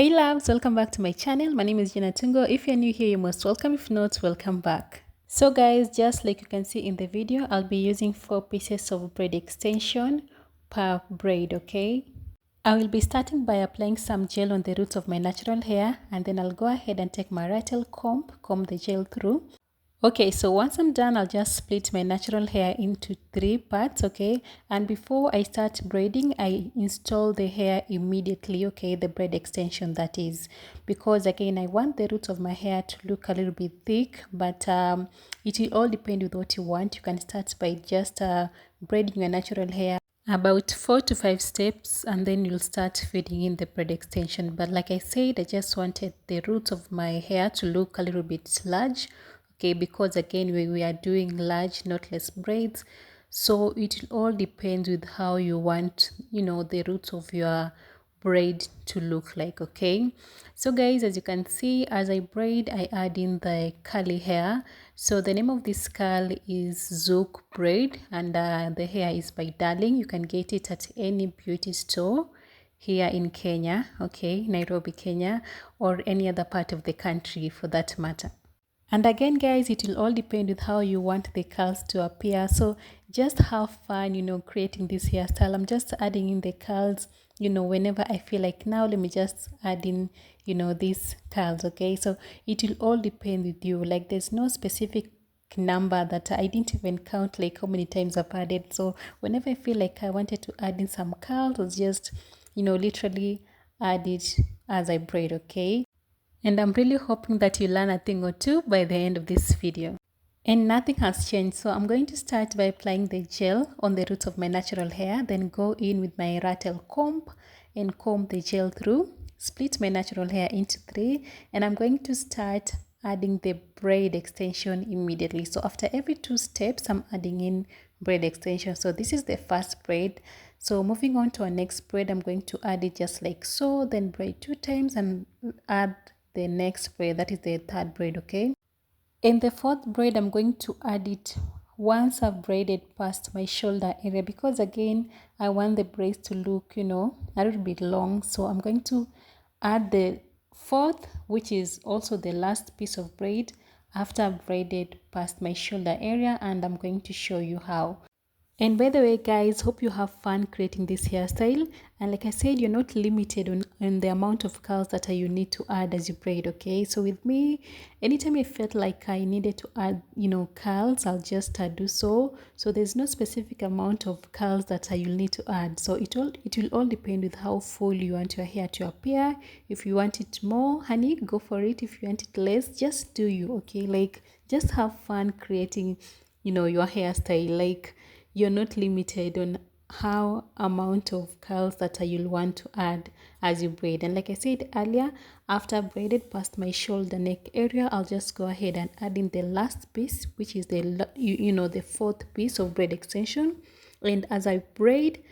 Hey loves, welcome back to my channel. My name is Gina Tungo. If you're new here, you're most welcome. If not, welcome back. So guys, just like you can see in the video, I'll be using 4 pieces of braid extension per braid, okay? I will be starting by applying some gel on the roots of my natural hair, and then I'll go ahead and take my rattle comb the gel through. Okay, so once I'm done, I'll just split my natural hair into 3 parts, okay? And before I start braiding, I install the hair immediately, okay? The braid extension, that is. Because again, I want the roots of my hair to look a little bit thick, but it will all depend with what you want. You can start by just braiding your natural hair about 4 to 5 steps, and then you'll start feeding in the braid extension. But like I said, I just wanted the roots of my hair to look a little bit large, okay? Because again, we are doing large knotless braids, so it will all depend with how you want, the roots of your braid to look like, okay? So guys, as you can see, as I braid, I add in the curly hair. So the name of this curl is Zouk braid, and the hair is by Darling. You can get it at any beauty store here in Kenya, okay? Nairobi, Kenya, or any other part of the country for that matter. And again, guys, it will all depend with how you want the curls to appear. So just have fun, creating this hairstyle. I'm just adding in the curls, whenever I feel like now, let me just add in, these curls, okay? So it will all depend with you. Like there's no specific number that I didn't even count like how many times I've added. So whenever I feel like I wanted to add in some curls, I'll just, literally add it as I braid, okay? And I'm really hoping that you learn a thing or two by the end of this video. And nothing has changed, so I'm going to start by applying the gel on the roots of my natural hair, then go in with my rattle comb and comb the gel through, split my natural hair into 3, and I'm going to start adding the braid extension immediately. So after every 2 steps, I'm adding in braid extension. So this is the first braid. So moving on to our next braid, I'm going to add it just like so, then braid 2 times and add the next braid, that is the 3rd braid, okay? In the 4th braid, I'm going to add it once I've braided past my shoulder area, because again, I want the braids to look, a little bit long. So I'm going to add the 4th, which is also the last piece of braid after I've braided past my shoulder area, and I'm going to show you how. And by the way, guys, hope you have fun creating this hairstyle. And like I said, you're not limited on the amount of curls that you need to add as you braid, okay? So with me, anytime I felt like I needed to add, curls, I'll just do so. So there's no specific amount of curls that you'll need to add. So it will all depend with how full you want your hair to appear. If you want it more, honey, go for it. If you want it less, just do you, okay? Like, just have fun creating, your hairstyle. Like, you're not limited on how amount of curls that you'll want to add as you braid. And like I said earlier, after I've braided past my shoulder neck area, I'll just go ahead and add in the last piece, which is the the 4th piece of braid extension. And as I braid,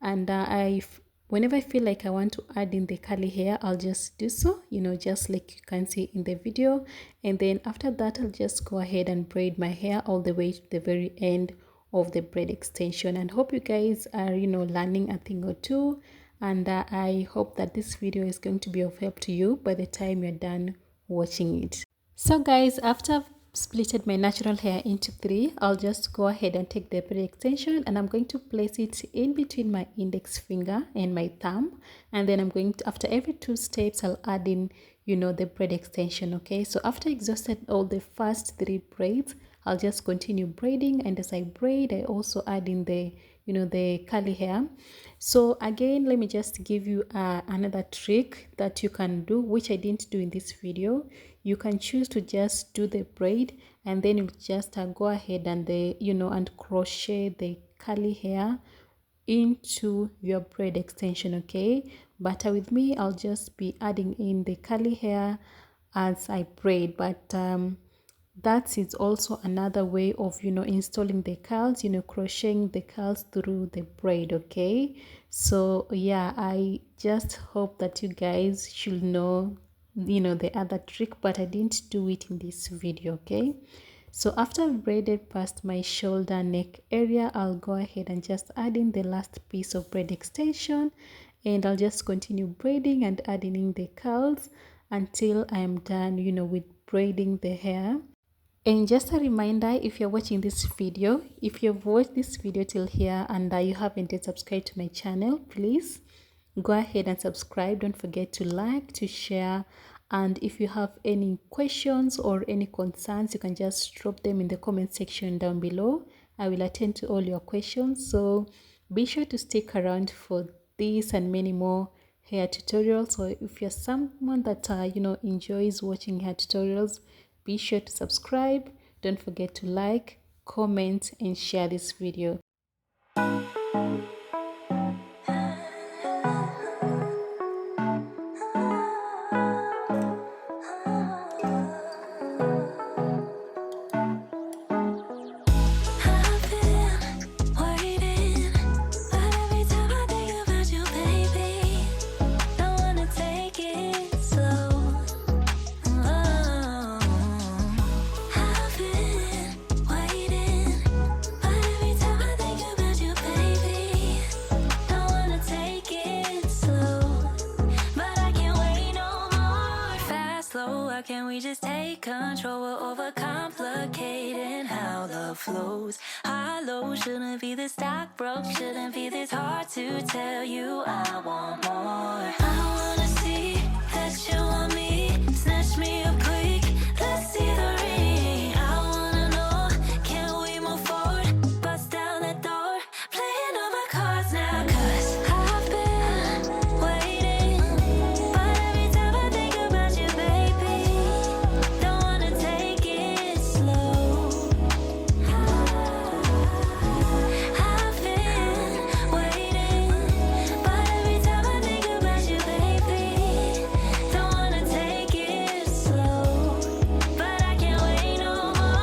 and whenever I feel like I want to add in the curly hair, I'll just do so, just like you can see in the video. And then after that, I'll just go ahead and braid my hair all the way to the very end of the braid extension. And hope you guys are learning a thing or two, and I hope that this video is going to be of help to you by the time you're done watching it. So guys, after I've splitted my natural hair into 3, I'll just go ahead and take the braid extension, and I'm going to place it in between my index finger and my thumb. And then I'm going to, after every 2 steps, I'll add in the braid extension, okay? So after I exhausted all the first 3 braids, I'll just continue braiding, and as I braid, I also add in the the curly hair. So again, let me just give you another trick that you can do, which I didn't do in this video. You can choose to just do the braid, and then you just go ahead and and crochet the curly hair into your braid extension, okay? But with me, I'll just be adding in the curly hair as I braid. But that is also another way of installing the curls, crocheting the curls through the braid, okay? So yeah, I just hope that you guys should know the other trick, but I didn't do it in this video, okay? So after I've braided past my shoulder neck area, I'll go ahead and just add in the last piece of braid extension, and I'll just continue braiding and adding in the curls until I am done, with braiding the hair. And just a reminder, if you're watching this video, if you've watched this video till here and you haven't yet subscribed to my channel, please go ahead and subscribe. Don't forget to like, to share, and if you have any questions or any concerns, you can just drop them in the comment section down below. I will attend to all your questions, so be sure to stick around for this and many more hair tutorials. So if you're someone that enjoys watching hair tutorials, be sure to subscribe. Don't forget to like, comment, and share this video. Can we just take control? We're overcomplicating how love flows. High low shouldn't be this stock broke, shouldn't be this hard to tell you I want more. I wanna see that you want me, snatch me up quick, let's see the ring. I wanna know, can we move forward, bust down that door, playing all my cards now, 'cause I've been waiting, but every time I think about you, baby, don't wanna take it slow. I've been waiting, but every time I think about you, baby, don't wanna take it slow. But I can't wait no more.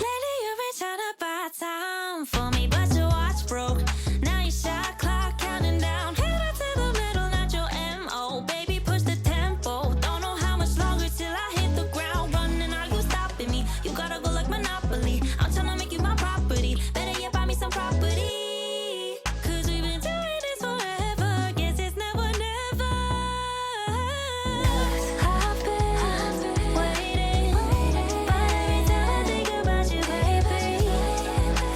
Lately you've been trying to buy time for me, but your watch broke. Now your shot clock counting down. Headed to the middle, not your MO. Baby, push the tempo. Don't know how much longer till I hit the ground running. Are you stopping me? You gotta go like Monopoly. I'm trying to make you my property. Better yet, buy me some property. 'Cause we've been doing this forever. Guess it's never, never. I've been waiting, but every time I think about you, baby,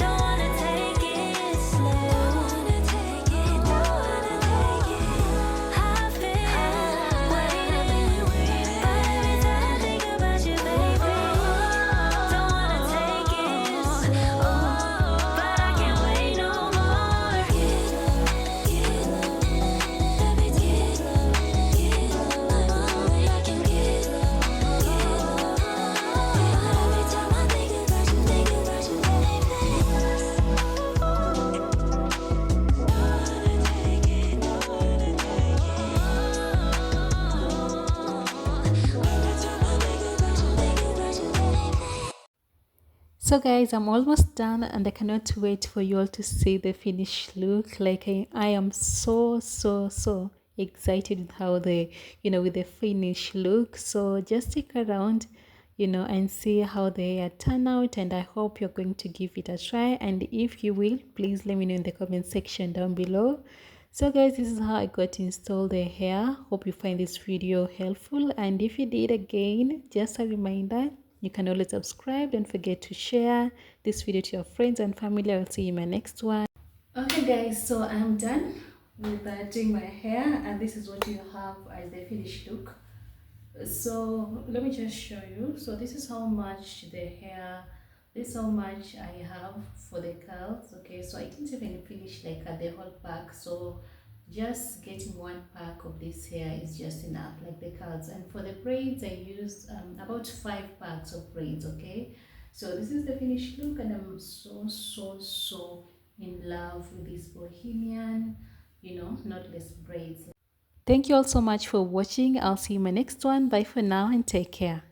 don't wanna take it slow. Don't wanna take it. I've been waiting, but every time I think about you, baby, don't wanna take it slow. But I can't wait no more. So guys, I'm almost done and I cannot wait for you all to see the finished look. Like I am so excited with how with the finished look. So just stick around, and see how the hair turn out, and I hope you're going to give it a try. And if you will, please let me know in the comment section down below. So guys, this is how I got to install the hair. Hope you find this video helpful, and if you did, again, just a reminder, you can always subscribe. Don't forget to share this video to your friends and family. I'll see you in my next one. Okay guys, so I'm done with doing my hair, and this is what you have as the finished look. So let me just show you. So this is how much the hair, this is how much I have for the curls. Okay, so I didn't even finish like the whole pack, so just getting one pack of this hair is just enough, like the curls. And for the braids, I used about 5 packs of braids. Okay, so this is the finished look, and I'm so in love with this bohemian knotless braids. Thank you all so much for watching. I'll see you in my next one. Bye for now and take care.